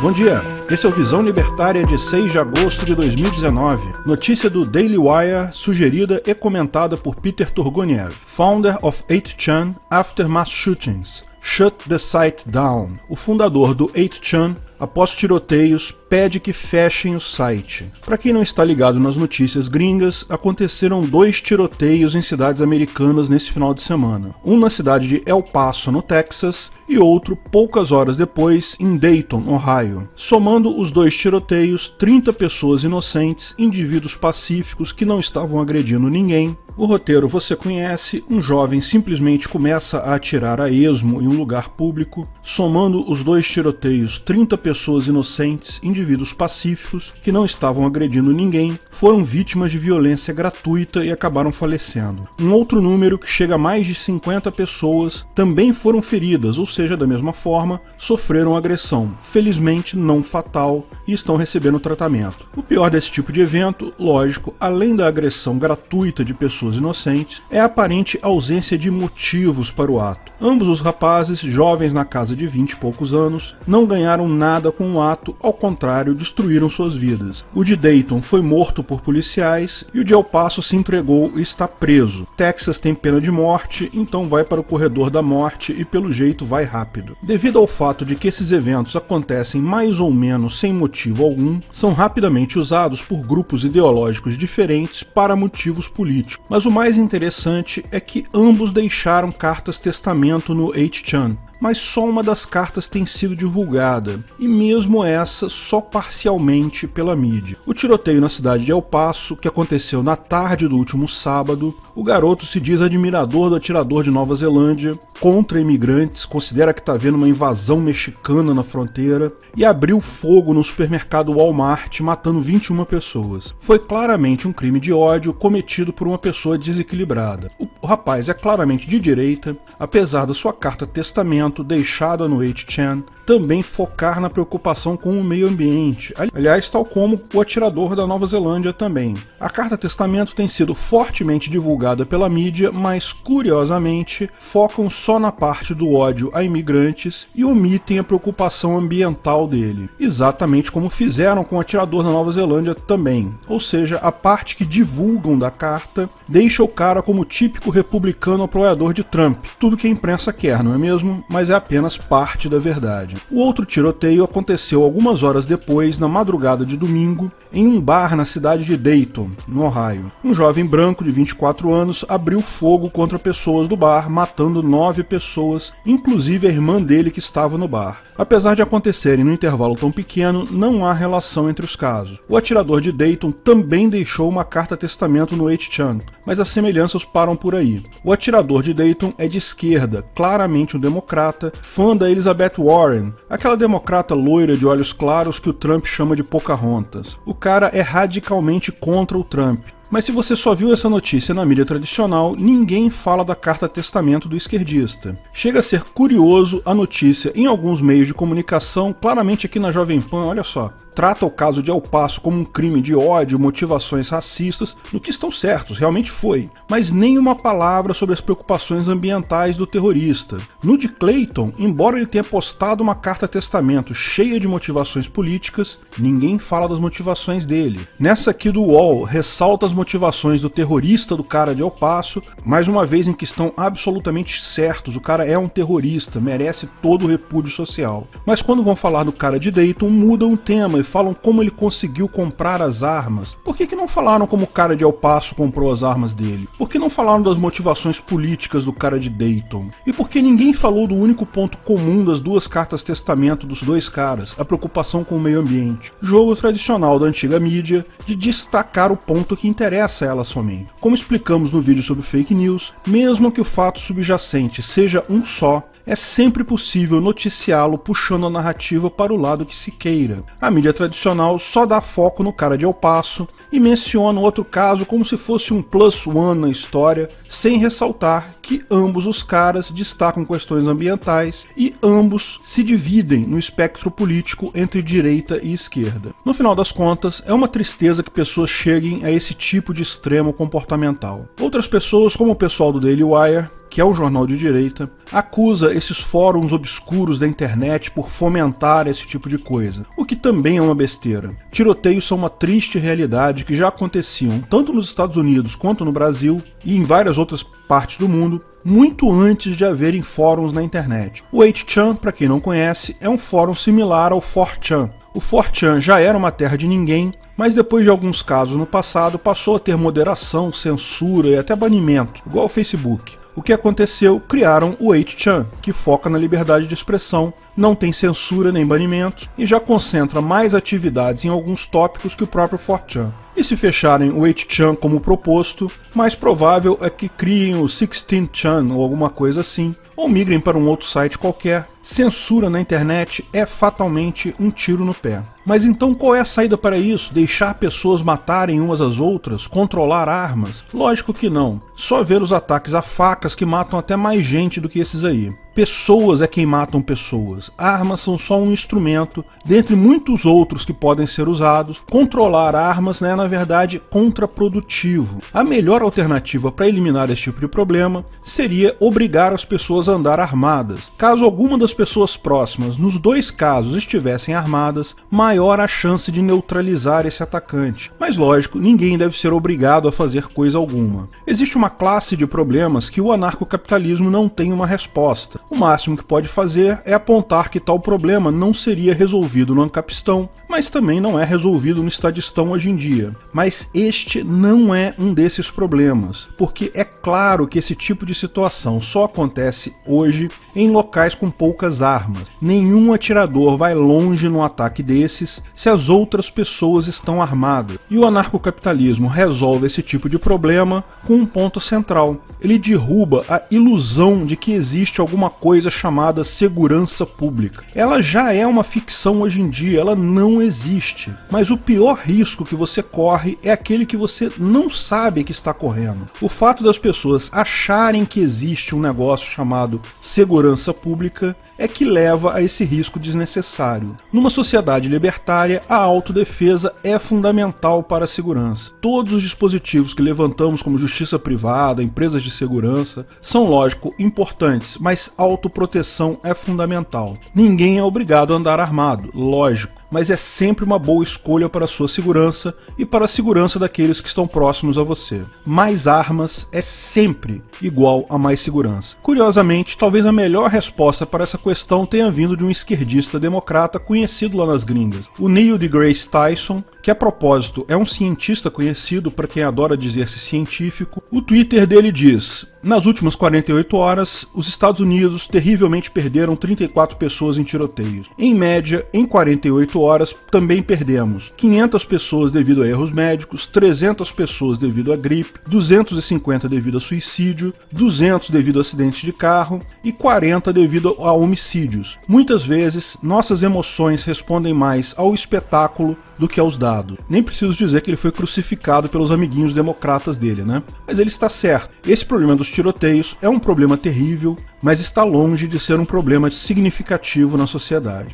Bom dia, esse é o Visão Libertária de 6 de agosto de 2019. Notícia do Daily Wire, sugerida e comentada por Peter Turguniev, founder of 8chan after mass shootings. Shut the site down. O fundador do 8chan, após tiroteios, pede que fechem o site. Para quem não está ligado nas notícias gringas, aconteceram 2 tiroteios em cidades americanas nesse final de semana. Um na cidade de El Paso, no Texas, e outro poucas horas depois em Dayton, Ohio. Somando os 2 tiroteios, 30 pessoas inocentes, indivíduos pacíficos que não estavam agredindo ninguém. O roteiro você conhece, um jovem simplesmente começa a atirar a esmo em um lugar público. Somando os 2 tiroteios, 30 pessoas inocentes, indivíduos pacíficos, que não estavam agredindo ninguém, foram vítimas de violência gratuita e acabaram falecendo. Um outro número, que chega a mais de 50 pessoas, também foram feridas, ou seja, da mesma forma, sofreram agressão, felizmente não fatal, e estão recebendo tratamento. O pior desse tipo de evento, lógico, além da agressão gratuita de pessoas inocentes, é a aparente ausência de motivos para o ato. Ambos os rapazes, jovens na casa de 20 e poucos anos, não ganharam nada com o ato, ao contrário, destruíram suas vidas. O de Dayton foi morto por policiais e o de El Paso se entregou e está preso. Texas tem pena de morte, então vai para o corredor da morte e pelo jeito vai rápido. Devido ao fato de que esses eventos acontecem mais ou menos sem motivo algum, são rapidamente usados por grupos ideológicos diferentes para motivos políticos. Mas o mais interessante é que ambos deixaram cartas testamento no 8chan. Mas só uma das cartas tem sido divulgada, e mesmo essa só parcialmente pela mídia. O tiroteio na cidade de El Paso, que aconteceu na tarde do último sábado, o garoto se diz admirador do atirador de Nova Zelândia, contra imigrantes, considera que está vendo uma invasão mexicana na fronteira, e abriu fogo no supermercado Walmart, matando 21 pessoas. Foi claramente um crime de ódio cometido por uma pessoa desequilibrada. O rapaz é claramente de direita, apesar da sua carta testamento deixada no 8chan também focar na preocupação com o meio ambiente, aliás, tal como o atirador da Nova Zelândia também. A carta testamento tem sido fortemente divulgada pela mídia, mas curiosamente focam só na parte do ódio a imigrantes e omitem a preocupação ambiental dele, exatamente como fizeram com o atirador da Nova Zelândia também, ou seja, a parte que divulgam da carta deixa o cara como típico republicano apoiador de Trump, tudo que a imprensa quer, não é mesmo? Mas é apenas parte da verdade. O outro tiroteio aconteceu algumas horas depois, na madrugada de domingo, em um bar na cidade de Dayton, no Ohio. Um jovem branco de 24 anos abriu fogo contra pessoas do bar, matando 9 pessoas, inclusive a irmã dele que estava no bar. Apesar de acontecerem num intervalo tão pequeno, não há relação entre os casos. O atirador de Dayton também deixou uma carta testamento no 8chan, mas as semelhanças param por aí. O atirador de Dayton é de esquerda, claramente um democrata, fã da Elizabeth Warren, aquela democrata loira de olhos claros que o Trump chama de Pocahontas. O cara é radicalmente contra o Trump. Mas se você só viu essa notícia na mídia tradicional, ninguém fala da carta testamento do esquerdista. Chega a ser curioso a notícia em alguns meios de comunicação, claramente aqui na Jovem Pan, olha só. Trata o caso de El Paso como um crime de ódio, motivações racistas, no que estão certos, realmente foi. Mas nem uma palavra sobre as preocupações ambientais do terrorista. No de Clayton, embora ele tenha postado uma carta testamento cheia de motivações políticas, ninguém fala das motivações dele. Nessa aqui do UOL, ressalta as motivações do terrorista do cara de El Paso, mais uma vez em que estão absolutamente certos, o cara é um terrorista, merece todo o repúdio social. Mas quando vão falar do cara de Dayton, mudam o tema e falam como ele conseguiu comprar as armas. Por que não falaram como o cara de El Paso comprou as armas dele? Por que não falaram das motivações políticas do cara de Dayton? E por que ninguém falou do único ponto comum das 2 cartas testamento dos 2 caras, a preocupação com o meio ambiente? Jogo tradicional da antiga mídia de destacar o ponto que interessa a ela somente. Como explicamos no vídeo sobre fake news, mesmo que o fato subjacente seja um só, é sempre possível noticiá-lo puxando a narrativa para o lado que se queira. A mídia tradicional só dá foco no cara de El Paso e menciona o outro caso como se fosse um plus one na história, sem ressaltar que ambos os caras destacam questões ambientais e ambos se dividem no espectro político entre direita e esquerda. No final das contas, é uma tristeza que pessoas cheguem a esse tipo de extremo comportamental. Outras pessoas, como o pessoal do Daily Wire, que é o jornal de direita, acusa culpabiliza esses fóruns obscuros da internet por fomentar esse tipo de coisa, o que também é uma besteira. Tiroteios são uma triste realidade que já aconteciam tanto nos Estados Unidos quanto no Brasil e em várias outras partes do mundo, muito antes de haverem fóruns na internet. O 8chan, para quem não conhece, é um fórum similar ao 4chan. O 4chan já era uma terra de ninguém, mas depois de alguns casos no passado passou a ter moderação, censura e até banimento, igual ao Facebook. O que aconteceu? Criaram o 8chan, que foca na liberdade de expressão, não tem censura nem banimento e já concentra mais atividades em alguns tópicos que o próprio 4chan. E se fecharem o 8chan como proposto, mais provável é que criem o 16chan ou alguma coisa assim, ou migrem para um outro site qualquer. Censura na internet é fatalmente um tiro no pé. Mas então qual é a saída para isso? Deixar pessoas matarem umas às outras? Controlar armas? Lógico que não. Só ver os ataques a facas que matam até mais gente do que esses aí. Pessoas é quem matam pessoas. Armas são só um instrumento, dentre muitos outros que podem ser usados. Controlar armas é, na verdade, contraprodutivo. A melhor alternativa para eliminar esse tipo de problema seria obrigar as pessoas a andar armadas. Caso alguma das pessoas próximas, nos dois casos, estivessem armadas, maior a chance de neutralizar esse atacante. Mas lógico, ninguém deve ser obrigado a fazer coisa alguma. Existe uma classe de problemas que o anarcocapitalismo não tem uma resposta. O máximo que pode fazer é apontar que tal problema não seria resolvido no Ancapistão, mas também não é resolvido no Estadistão hoje em dia. Mas este não é um desses problemas, porque é claro que esse tipo de situação só acontece hoje em locais com poucas armas. Nenhum atirador vai longe num ataque desses se as outras pessoas estão armadas. E o anarcocapitalismo resolve esse tipo de problema com um ponto central. Ele derruba a ilusão de que existe alguma coisa chamada segurança pública. Ela já é uma ficção hoje em dia, ela não existe. Mas o pior risco que você corre é aquele que você não sabe que está correndo. O fato das pessoas acharem que existe um negócio chamado segurança pública é que leva a esse risco desnecessário. Numa sociedade libertária, a autodefesa é fundamental para a segurança. Todos os dispositivos que levantamos como justiça privada, empresas de segurança, são, lógico, importantes, mas autoproteção é fundamental. Ninguém é obrigado a andar armado, lógico, mas é sempre uma boa escolha para a sua segurança e para a segurança daqueles que estão próximos a você. Mais armas é sempre igual a mais segurança. Curiosamente, talvez a melhor resposta para essa questão tenha vindo de um esquerdista democrata conhecido lá nas gringas, o Neil deGrasse Tyson, que a propósito é um cientista conhecido para quem adora dizer-se científico. O Twitter dele diz: nas últimas 48 horas, os Estados Unidos terrivelmente perderam 34 pessoas em tiroteios. Em média, em 48 horas, também perdemos 500 pessoas devido a erros médicos, 300 pessoas devido a gripe, 250 devido a suicídio, 200 devido a acidentes de carro e 40 devido a homicídios. Muitas vezes, nossas emoções respondem mais ao espetáculo do que aos dados. Nem preciso dizer que ele foi crucificado pelos amiguinhos democratas dele, né? Mas ele está certo. Esse problema dos tiroteios é um problema terrível, mas está longe de ser um problema significativo na sociedade.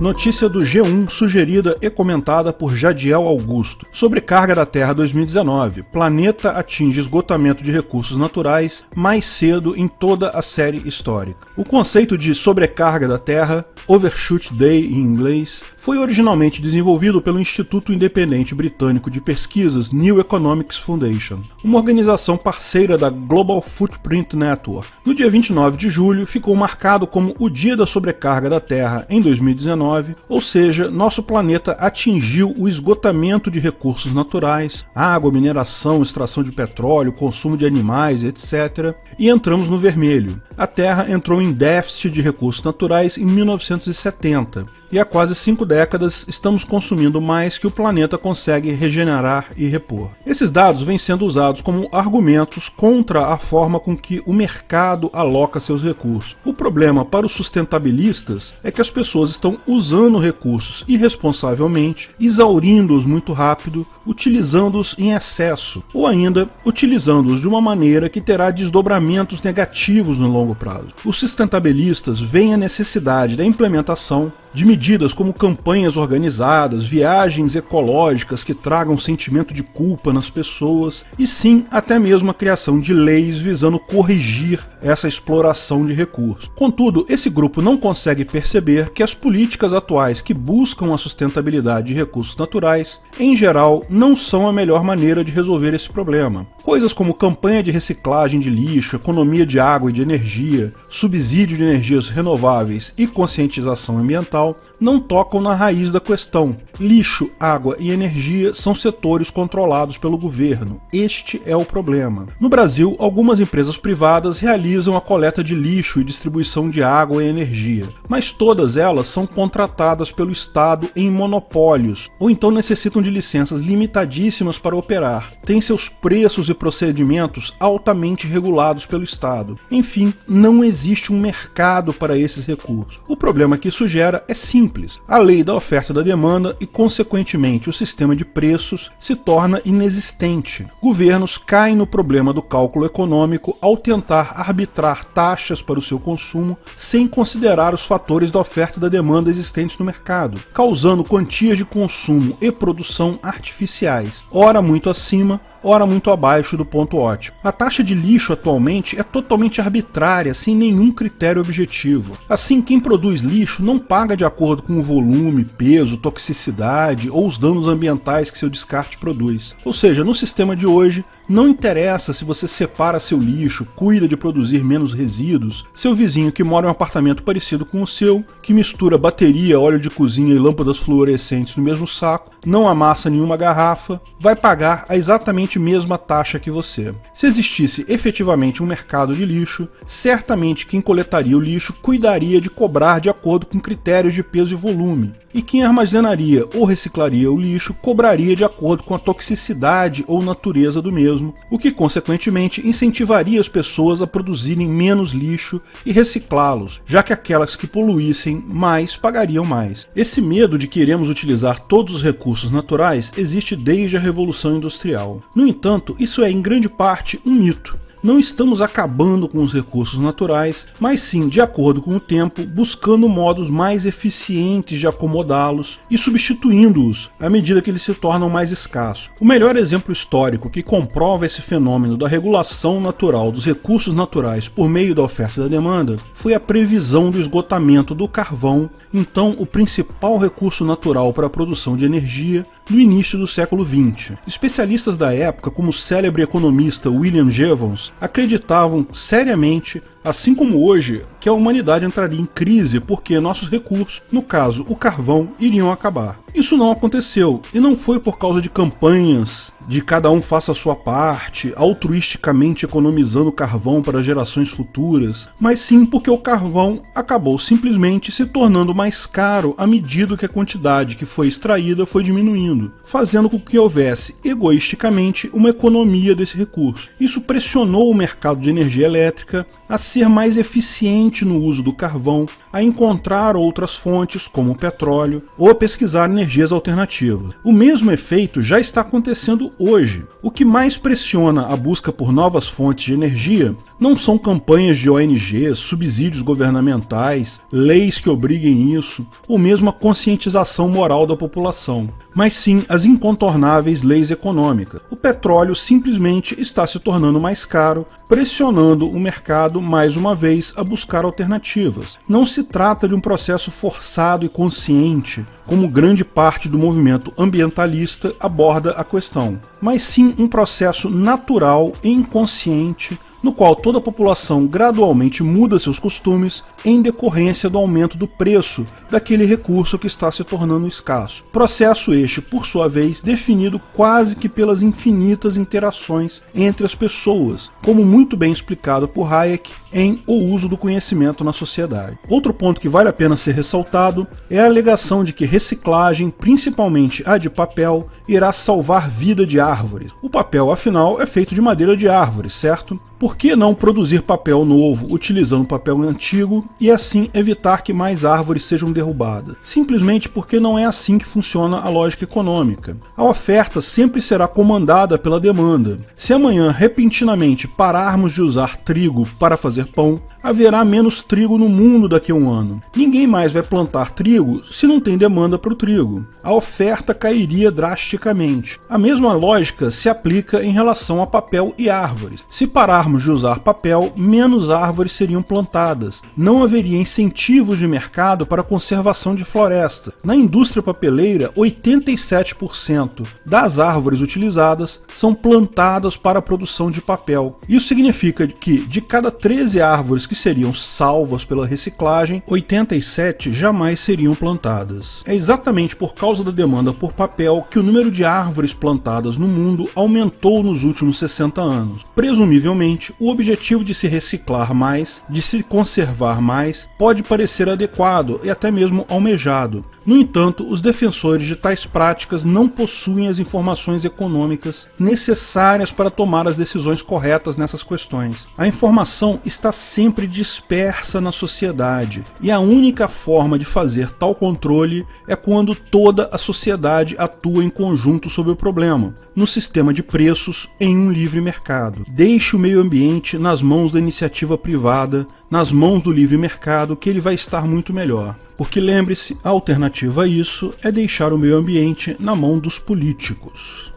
Notícia do G1 sugerida e comentada por Jadiel Augusto. Sobrecarga da Terra 2019. Planeta atinge esgotamento de recursos naturais mais cedo em toda a série histórica. O conceito de sobrecarga da Terra, Overshoot Day em inglês, foi originalmente desenvolvido pelo Instituto Independente Britânico de Pesquisas New Economics Foundation, uma organização parceira da Global Footprint Network. No dia 29 de julho, ficou marcado como o Dia da Sobrecarga da Terra em 2019, ou seja, nosso planeta atingiu o esgotamento de recursos naturais, água, mineração, extração de petróleo, consumo de animais, etc., e entramos no vermelho. A Terra entrou em déficit de recursos naturais em 1970. E há quase 5 décadas estamos consumindo mais que o planeta consegue regenerar e repor. Esses dados vêm sendo usados como argumentos contra a forma com que o mercado aloca seus recursos. O problema para os sustentabilistas é que as pessoas estão usando recursos irresponsavelmente, exaurindo-os muito rápido, utilizando-os em excesso, ou ainda utilizando-os de uma maneira que terá desdobramentos negativos no longo prazo. Os sustentabilistas veem a necessidade da implementação de medidas como campanhas organizadas, viagens ecológicas que tragam sentimento de culpa nas pessoas e sim até mesmo a criação de leis visando corrigir essa exploração de recursos. Contudo, esse grupo não consegue perceber que as políticas atuais que buscam a sustentabilidade de recursos naturais, em geral, não são a melhor maneira de resolver esse problema. Coisas como campanha de reciclagem de lixo, economia de água e de energia, subsídio de energias renováveis e conscientização ambiental não tocam na raiz da questão. Lixo, água e energia são setores controlados pelo governo. Este é o problema. No Brasil, algumas empresas privadas realizam a coleta de lixo e distribuição de água e energia, mas todas elas são contratadas pelo Estado em monopólios, ou então necessitam de licenças limitadíssimas para operar, têm seus preços e procedimentos altamente regulados pelo Estado. Enfim, não existe um mercado para esses recursos. O problema que isso gera é simples. A lei da oferta e da demanda e, consequentemente, o sistema de preços se torna inexistente. Governos caem no problema do cálculo econômico ao tentar arbitrar taxas para o seu consumo sem considerar os fatores da oferta e da demanda existentes no mercado, causando quantias de consumo e produção artificiais, ora muito acima, ora muito abaixo do ponto ótimo. A taxa de lixo atualmente é totalmente arbitrária, sem nenhum critério objetivo. Assim, quem produz lixo não paga de acordo com o volume, peso, toxicidade ou os danos ambientais que seu descarte produz. Ou seja, no sistema de hoje, não interessa se você separa seu lixo, cuida de produzir menos resíduos, seu vizinho que mora em um apartamento parecido com o seu, que mistura bateria, óleo de cozinha e lâmpadas fluorescentes no mesmo saco, não amassa nenhuma garrafa, vai pagar a exatamente mesma taxa que você. Se existisse efetivamente um mercado de lixo, certamente quem coletaria o lixo cuidaria de cobrar de acordo com critérios de peso e volume, e quem armazenaria ou reciclaria o lixo cobraria de acordo com a toxicidade ou natureza do mesmo, o que consequentemente incentivaria as pessoas a produzirem menos lixo e reciclá-los, já que aquelas que poluíssem mais pagariam mais. Esse medo de que iremos utilizar todos os recursos naturais existe desde a Revolução Industrial. No entanto, isso é em grande parte um mito. Não estamos acabando com os recursos naturais, mas sim, de acordo com o tempo, buscando modos mais eficientes de acomodá-los e substituindo-os à medida que eles se tornam mais escassos. O melhor exemplo histórico que comprova esse fenômeno da regulação natural dos recursos naturais por meio da oferta e da demanda foi a previsão do esgotamento do carvão, então o principal recurso natural para a produção de energia, no início do século XX. Especialistas da época, como o célebre economista William Jevons, acreditavam seriamente, assim como hoje, que a humanidade entraria em crise porque nossos recursos, no caso o carvão, iriam acabar. Isso não aconteceu, e não foi por causa de campanhas de cada um faça a sua parte, altruisticamente economizando carvão para gerações futuras, mas sim porque o carvão acabou simplesmente se tornando mais caro à medida que a quantidade que foi extraída foi diminuindo, fazendo com que houvesse, egoisticamente, uma economia desse recurso. Isso pressionou o mercado de energia elétrica a ser mais eficiente no uso do carvão, a encontrar outras fontes, como o petróleo, ou a pesquisar energias alternativas. O mesmo efeito já está acontecendo hoje. O que mais pressiona a busca por novas fontes de energia não são campanhas de ONGs, subsídios governamentais, leis que obriguem isso, ou mesmo a conscientização moral da população, mas sim as incontornáveis leis econômicas. O petróleo simplesmente está se tornando mais caro, pressionando o mercado mais uma vez a buscar alternativas. Não se trata de um processo forçado e consciente, como grande parte do movimento ambientalista aborda a questão, mas sim um processo natural e inconsciente no qual toda a população gradualmente muda seus costumes em decorrência do aumento do preço daquele recurso que está se tornando escasso. Processo este, por sua vez, definido quase que pelas infinitas interações entre as pessoas, como muito bem explicado por Hayek em O Uso do Conhecimento na Sociedade. Outro ponto que vale a pena ser ressaltado é a alegação de que reciclagem, principalmente a de papel, irá salvar vida de árvores. O papel, afinal, é feito de madeira de árvore, certo? Por que não produzir papel novo utilizando papel antigo e assim evitar que mais árvores sejam derrubadas? Simplesmente porque não é assim que funciona a lógica econômica. A oferta sempre será comandada pela demanda. Se amanhã repentinamente pararmos de usar trigo para fazer pão, haverá menos trigo no mundo daqui a um ano. Ninguém mais vai plantar trigo se não tem demanda para o trigo. A oferta cairia drasticamente. A mesma lógica se aplica em relação a papel e árvores. Se pararmos de usar papel, menos árvores seriam plantadas. Não haveria incentivos de mercado para a conservação de floresta. Na indústria papeleira, 87% das árvores utilizadas são plantadas para a produção de papel. Isso significa que, de cada 13 árvores que seriam salvas pela reciclagem, 87 jamais seriam plantadas. É exatamente por causa da demanda por papel que o número de árvores plantadas no mundo aumentou nos últimos 60 anos. Presumivelmente, o objetivo de se reciclar mais, de se conservar mais, pode parecer adequado e até mesmo almejado. No entanto, os defensores de tais práticas não possuem as informações econômicas necessárias para tomar as decisões corretas nessas questões. A informação está sempre dispersa na sociedade, e a única forma de fazer tal controle é quando toda a sociedade atua em conjunto sobre o problema, no sistema de preços em um livre mercado. Deixe o meio ambiente nas mãos da iniciativa privada, nas mãos do livre mercado, que ele vai estar muito melhor. Porque lembre-se, a alternativa a isso é deixar o meio ambiente na mão dos políticos.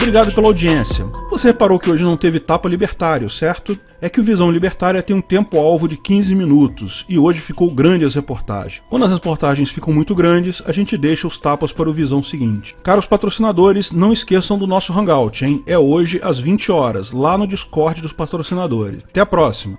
Obrigado pela audiência. Você reparou que hoje não teve tapa libertário, certo? É que o Visão Libertária tem um tempo-alvo de 15 minutos, e hoje ficou grande as reportagens. Quando as reportagens ficam muito grandes, a gente deixa os tapas para o Visão seguinte. Caros patrocinadores, não esqueçam do nosso Hangout, hein? É hoje às 20 horas, lá no Discord dos patrocinadores. Até a próxima!